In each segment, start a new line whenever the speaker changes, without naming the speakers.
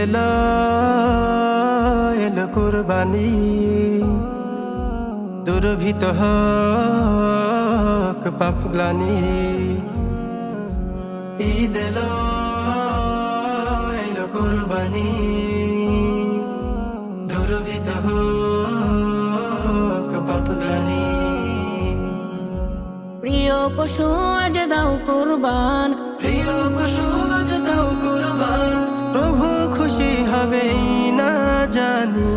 এলো এলো কুরবানি, দুর্ভিত হোক পাপ গ্লানি। ঈদ এলো এলো কুরবানি, দুর্ভিত হোক পাপ গ্লানি।
প্রিয় পশু আজ দাও কুরবান,
প্রিয় পশু আজ দাও কুরবান, প্রভু খুশি হবে না জানি।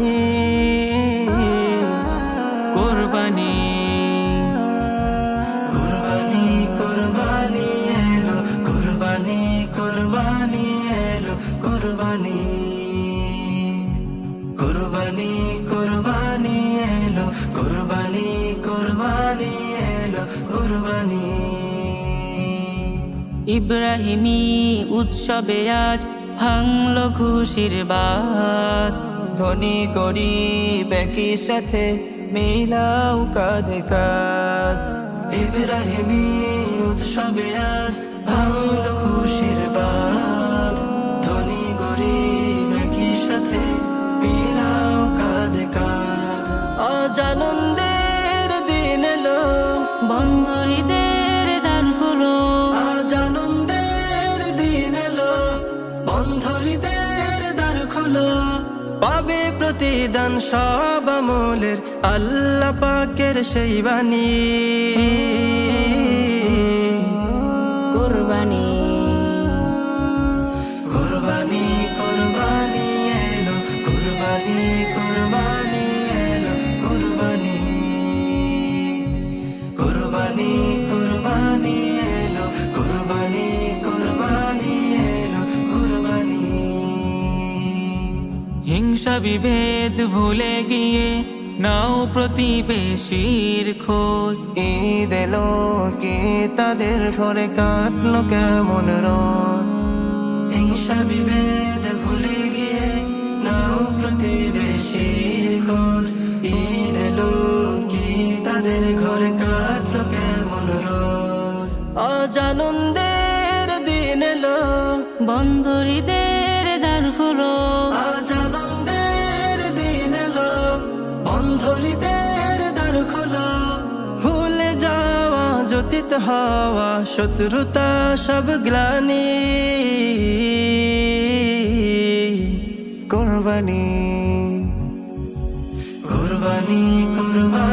কুরবানি কুরবানি কুরবানি এলো, কুরবানি কুরবানি এলো, কুরবানি কুরবানি কুরবানি এলো, কুরবানি কুরবানি এলো, কুরবানি।
ইব্রাহিমী উৎসবে আজ ভাঙলো খুশির বাত, ধনী গরিব একই সাথে মিলাও কাঁধে কাঁধ।
ইব্রাহিমী উৎসবে আজ ভাঙলো খুশির বাত, ধনী গরিব একই সাথে মিলাও কাঁধে কাঁধ। আজ আনন্দের দিন এলো,
বন্ধ হৃদের দ্বার খুলো,
আজ আনন্দের দিন এলো, বন্ধ হৃদের দ্বার খুলো। পাবে প্রতিদান সব আমলের আল্লাহ পাকের সেই বাণী।
কুরবানি
কুরবানি কুরবানি এলো, কুরবানি কুরবানি এলো, কুরবানি কুরবানি কুরবানি এলো, কুরবানি কুরবানি এলো, কুরবানি।
হিংসা বিভেদ ভুলে গিয়ে নাও প্রতিবেশীর খোঁজ।
ঈদ এলো কে তাদের ঘরে কাটলো কেমন রোদ, হিংসা বিভেদ ভুলে গিয়ে নাও প্রতিবেশীর খোঁজ। ঈদ এলো কি তাদের ঘরে কাটলো কেমন রোদ। আজ আনন্দের দিন এলো,
বন্ধ হৃদের দ্বার খুলো,
আজ আনন্দের দিন এলো, বন্ধ হৃদের দ্বার খোলো। ভুলে যাওয়া জ্যোতিত হওয়া শত্রুতা সব গ্লানি। কুরবানি কুরবানি কুরবানি